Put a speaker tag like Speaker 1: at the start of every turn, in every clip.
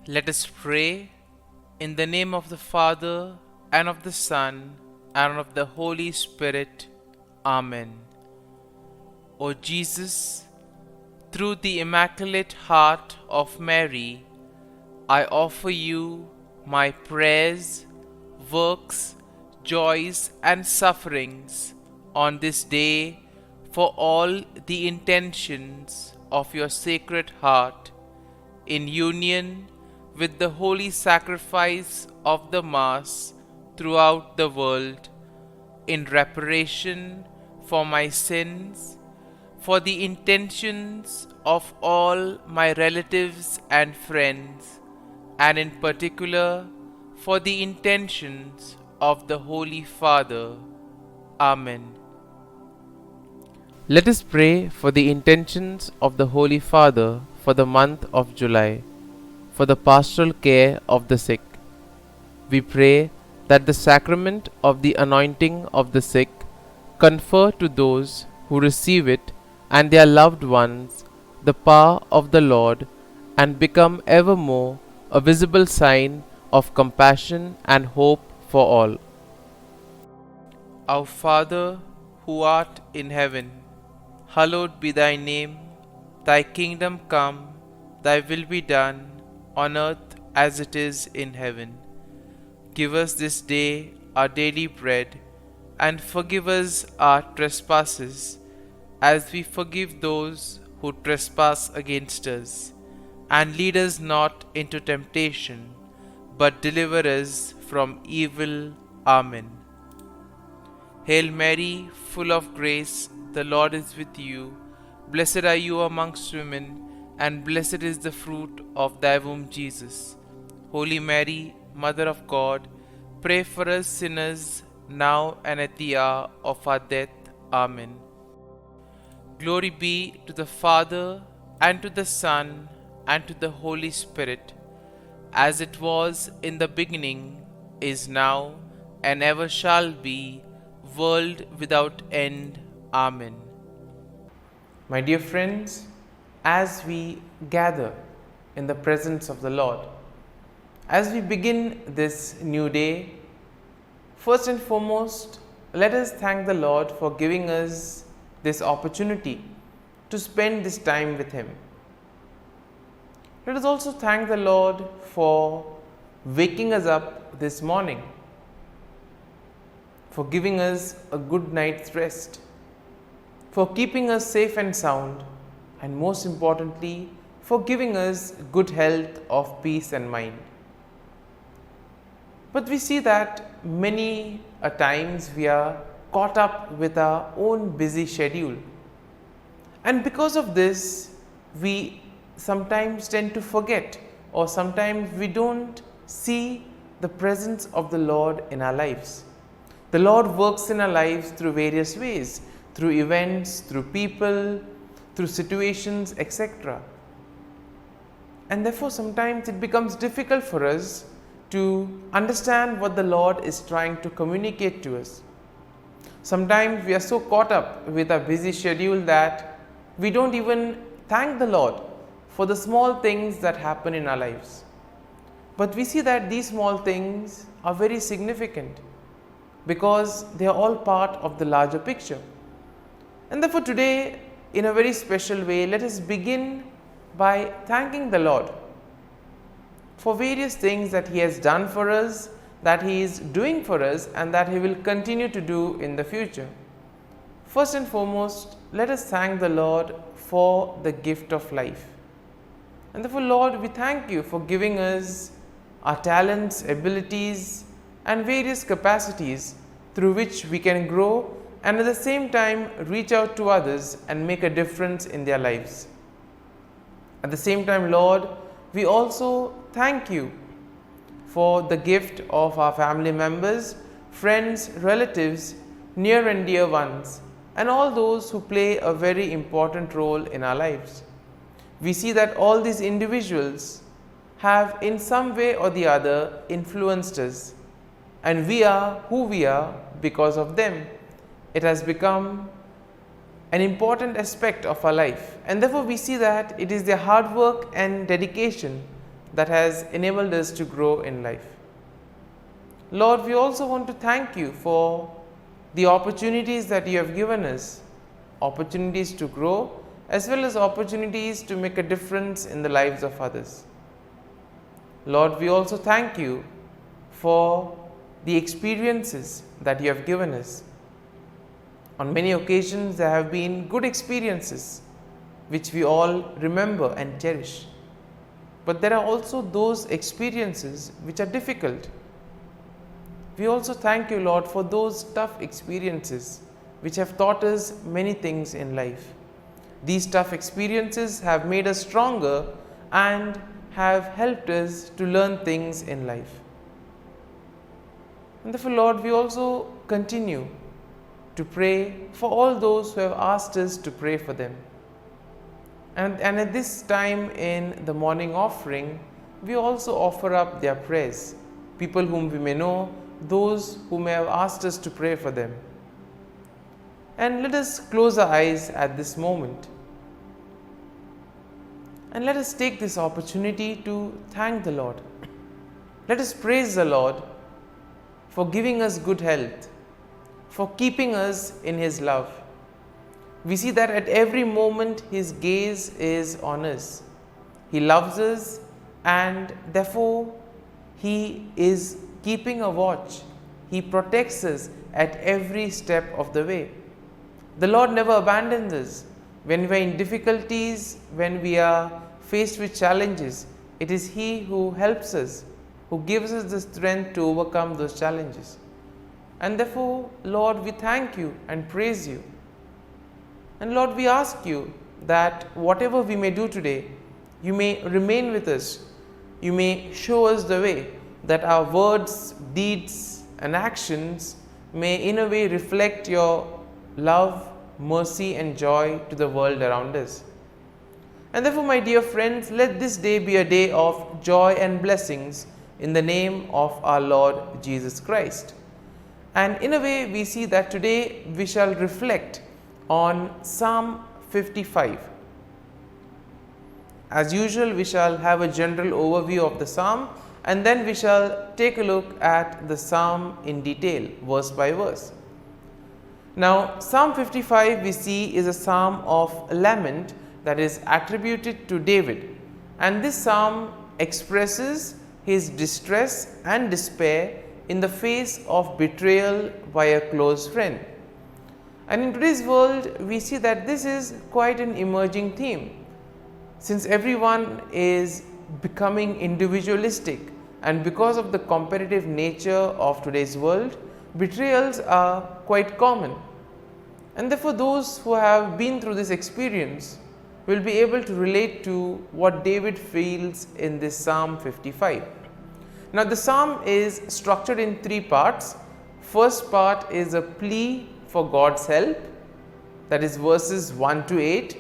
Speaker 1: Let us pray in the name of the Father, and of the Son, and of the Holy Spirit. Amen. O Jesus, through the Immaculate Heart of Mary, I offer you my prayers, works, joys, and sufferings on this day for all the intentions of your Sacred Heart, in union with the holy sacrifice of the Mass throughout the world, in reparation for my sins, for the intentions of all my relatives and friends, and in particular for the intentions of the Holy Father. Amen. Let us pray for the intentions of the Holy Father for the month of July, for the pastoral care of the sick. We pray that the sacrament of the anointing of the sick confer to those who receive it and their loved ones the power of the Lord, and become evermore a visible sign of compassion and hope for all. Our Father, who art in heaven, hallowed be thy name. Thy kingdom come, thy will be done, on earth as it is in heaven. Give us this day our daily bread, and forgive us our trespasses, as we forgive those who trespass against us. And lead us not into temptation, but deliver us from evil. Amen. Hail Mary, full of grace, the Lord is with you. Blessed are you amongst women, and blessed is the fruit of thy womb, Jesus. Holy Mary, Mother of God, pray for us sinners, now and at the hour of our death. Amen. Glory be to the Father, and to the Son, and to the Holy Spirit, as it was in the beginning, is now, and ever shall be, world without end. Amen. My dear friends, as we gather in the presence of the Lord, as we begin this new day, first and foremost, let us thank the Lord for giving us this opportunity to spend this time with Him. Let us also thank the Lord for waking us up this morning, for giving us a good night's rest, for keeping us safe and sound, and most importantly, for giving us good health of peace and mind. But we see that many a times we are caught up with our own busy schedule, and because of this we sometimes tend to forget, or sometimes we don't see the presence of the Lord in our lives. The Lord works in our lives through various ways, through events, through people, through situations, etc. And therefore sometimes it becomes difficult for us to understand what the Lord is trying to communicate to us. Sometimes we are so caught up with our busy schedule that we don't even thank the Lord for the small things that happen in our lives. But we see that these small things are very significant, because they are all part of the larger picture. And therefore today, in a very special way, let us begin by thanking the Lord for various things that He has done for us, that He is doing for us, and that He will continue to do in the future. First and foremost, let us thank the Lord for the gift of life. And therefore, Lord, we thank you for giving us our talents, abilities, and various capacities through which we can grow, and at the same time reach out to others and make a difference in their lives. At the same time, Lord, we also thank you for the gift of our family members, friends, relatives, near and dear ones, and all those who play a very important role in our lives. We see that all these individuals have in some way or the other influenced us, and we are who we are because of them. It has become an important aspect of our life, and therefore we see that it is their hard work and dedication that has enabled us to grow in life. Lord, we also want to thank you for the opportunities that you have given us, opportunities to grow as well as opportunities to make a difference in the lives of others. Lord, we also thank you for the experiences that you have given us. On many occasions, there have been good experiences which we all remember and cherish. But there are also those experiences which are difficult. We also thank you, Lord, for those tough experiences which have taught us many things in life. These tough experiences have made us stronger and have helped us to learn things in life. And therefore, Lord, we also continue to pray for all those who have asked us to pray for them. And at this time in the morning offering, we also offer up their prayers, people whom we may know, those who may have asked us to pray for them. And let us close our eyes at this moment. And let us take this opportunity to thank the Lord. Let us praise the Lord for giving us good health, for keeping us in His love. We see that at every moment His gaze is on us. He loves us and therefore He is keeping a watch. He protects us at every step of the way. The Lord never abandons us. When we are in difficulties, when we are faced with challenges, it is He who helps us, who gives us the strength to overcome those challenges. And therefore, Lord, we thank you and praise you. And Lord, we ask you that whatever we may do today, you may remain with us. You may show us the way, that our words, deeds and actions may in a way reflect your love, mercy and joy to the world around us. And therefore, my dear friends, let this day be a day of joy and blessings in the name of our Lord Jesus Christ. And in a way, we see that today we shall reflect on Psalm 55. As usual, we shall have a general overview of the psalm and then we shall take a look at the psalm in detail, verse by verse. Now, Psalm 55 we see is a psalm of lament that is attributed to David, and this psalm expresses his distress and despair in the face of betrayal by a close friend. And in today's world, we see that this is quite an emerging theme, since everyone is becoming individualistic, and because of the competitive nature of today's world, betrayals are quite common. And therefore, those who have been through this experience will be able to relate to what David feels in this Psalm 55. Now, the psalm is structured in three parts. First part is a plea for God's help, that is verses 1 to 8.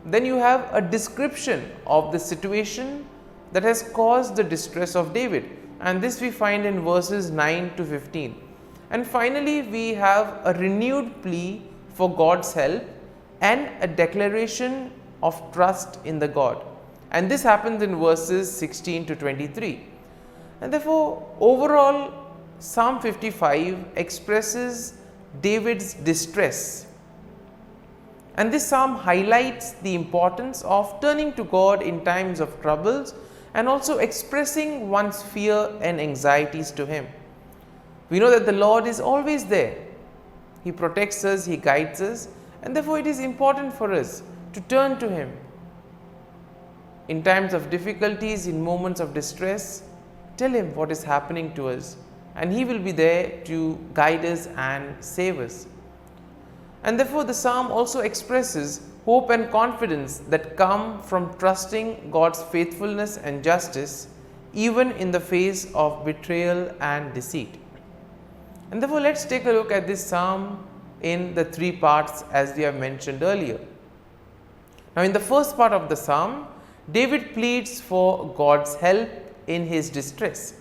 Speaker 1: Then you have a description of the situation that has caused the distress of David, and this we find in verses 9 to 15. And finally, we have a renewed plea for God's help and a declaration of trust in the God, and this happens in verses 16 to 23. And therefore, overall, Psalm 55 expresses David's distress, and this psalm highlights the importance of turning to God in times of troubles and also expressing one's fear and anxieties to Him. We know that the Lord is always there. He protects us, He guides us, and therefore it is important for us to turn to Him. In times of difficulties, in moments of distress, tell Him what is happening to us, and He will be there to guide us and save us. And therefore, the psalm also expresses hope and confidence that come from trusting God's faithfulness and justice, even in the face of betrayal and deceit. And therefore, let's take a look at this psalm in the three parts as we have mentioned earlier. Now, in the first part of the psalm, David pleads for God's help in his distress.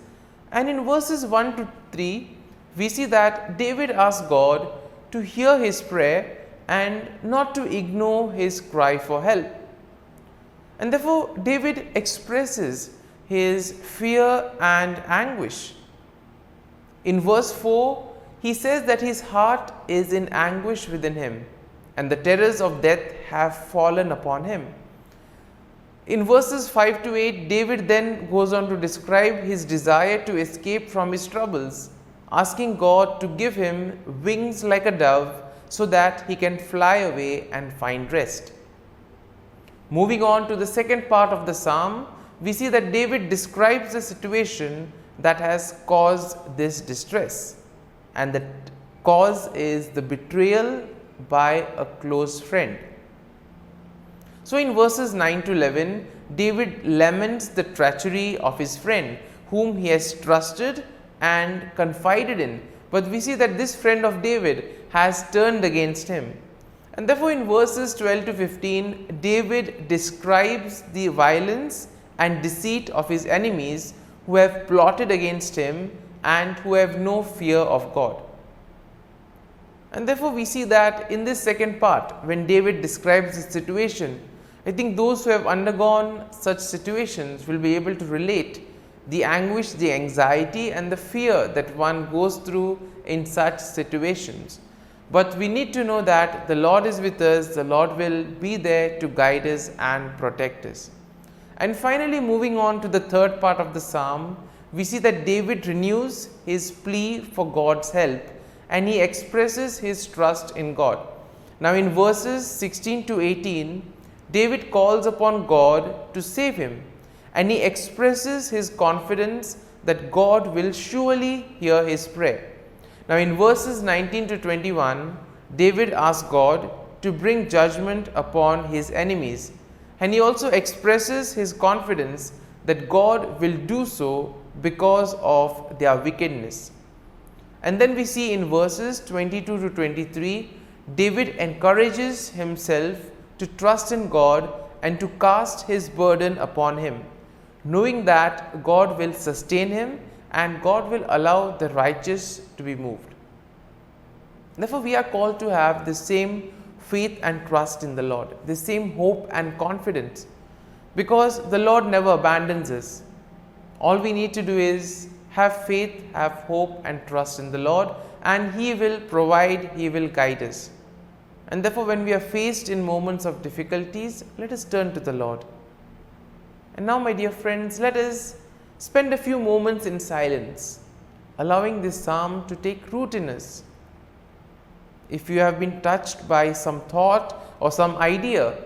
Speaker 1: And in verses 1 to 3, we see that David asks God to hear his prayer and not to ignore his cry for help. And therefore, David expresses his fear and anguish. In verse 4, he says that his heart is in anguish within him, and the terrors of death have fallen upon him. In verses 5 to 8, David then goes on to describe his desire to escape from his troubles, asking God to give him wings like a dove so that he can fly away and find rest. Moving on to the second part of the psalm, we see that David describes the situation that has caused this distress, and the cause is the betrayal by a close friend. So in verses 9 to 11, David laments the treachery of his friend whom he has trusted and confided in, but we see that this friend of David has turned against him. And therefore in verses 12 to 15, David describes the violence and deceit of his enemies who have plotted against him and who have no fear of God. And therefore we see that in this second part, when David describes the situation, I think those who have undergone such situations will be able to relate the anguish, the anxiety and the fear that one goes through in such situations. But we need to know that the Lord is with us, the Lord will be there to guide us and protect us. And finally, moving on to the third part of the psalm, we see that David renews his plea for God's help and he expresses his trust in God. Now in verses 16 to 18, David calls upon God to save him, and he expresses his confidence that God will surely hear his prayer. Now in verses 19 to 21, David asks God to bring judgment upon his enemies, and he also expresses his confidence that God will do so because of their wickedness. And then we see in verses 22 to 23, David encourages himself to trust in God and to cast his burden upon him, knowing that God will sustain him and God will allow the righteous to be moved. Therefore, we are called to have the same faith and trust in the Lord, the same hope and confidence, because the Lord never abandons us. All we need to do is have faith, have hope and trust in the Lord, and He will provide, He will guide us. And therefore, when we are faced in moments of difficulties, let us turn to the Lord. And now, my dear friends, let us spend a few moments in silence, allowing this psalm to take root in us. If you have been touched by some thought or some idea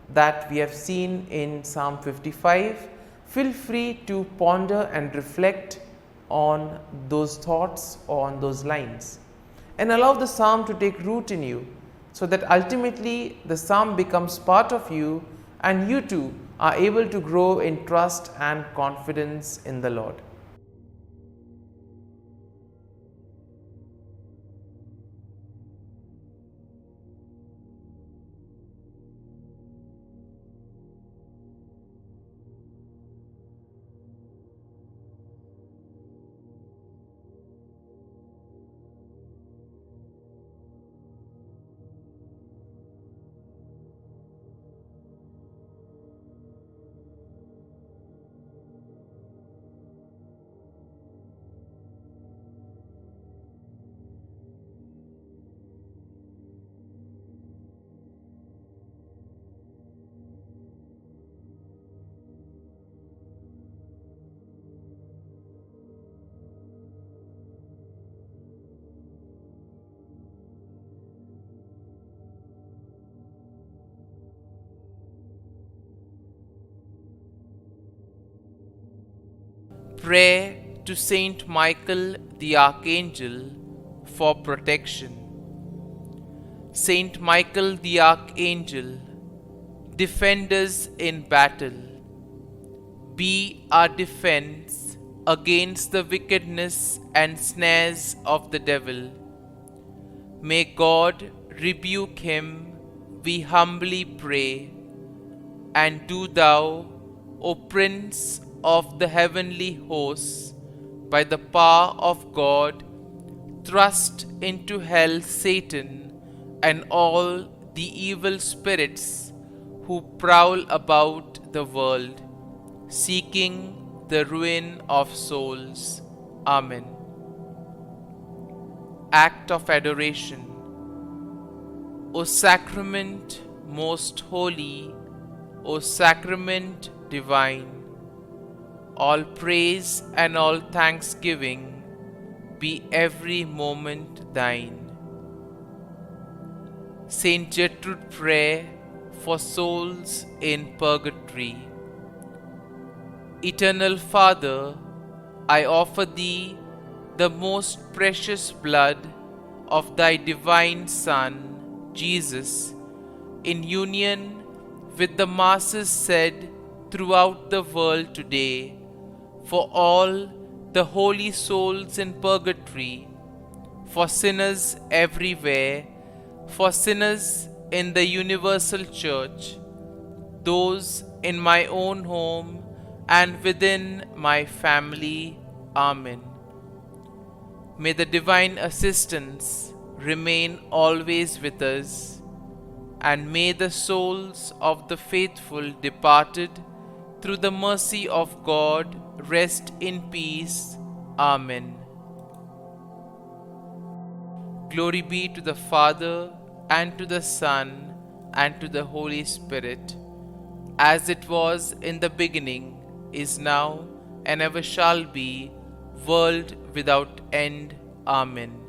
Speaker 1: that we have seen in Psalm 55, feel free to ponder and reflect on those thoughts or on those lines, and allow the psalm to take root in you, so that ultimately the psalm becomes part of you and you too are able to grow in trust and confidence in the Lord. Prayer to Saint Michael the Archangel for protection. Saint Michael the Archangel, defend us in battle. Be our defense against the wickedness and snares of the devil. May God rebuke him, we humbly pray. And do thou, O Prince of the heavenly hosts, by the power of God, thrust into hell Satan and all the evil spirits who prowl about the world, seeking the ruin of souls. Amen. Act of Adoration. O Sacrament most holy, O Sacrament divine, all praise and all thanksgiving be every moment thine. Saint Gertrude Prayer for souls in purgatory. Eternal Father, I offer Thee the most precious blood of Thy divine Son, Jesus, in union with the masses said throughout the world today, for all the holy souls in purgatory, for sinners everywhere, for sinners in the universal church, those in my own home and within my family. Amen. May the divine assistance remain always with us, and may the souls of the faithful departed through the mercy of God rest in peace. Amen. Glory be to the Father, and to the Son, and to the Holy Spirit, as it was in the beginning, is now, and ever shall be, world without end. Amen.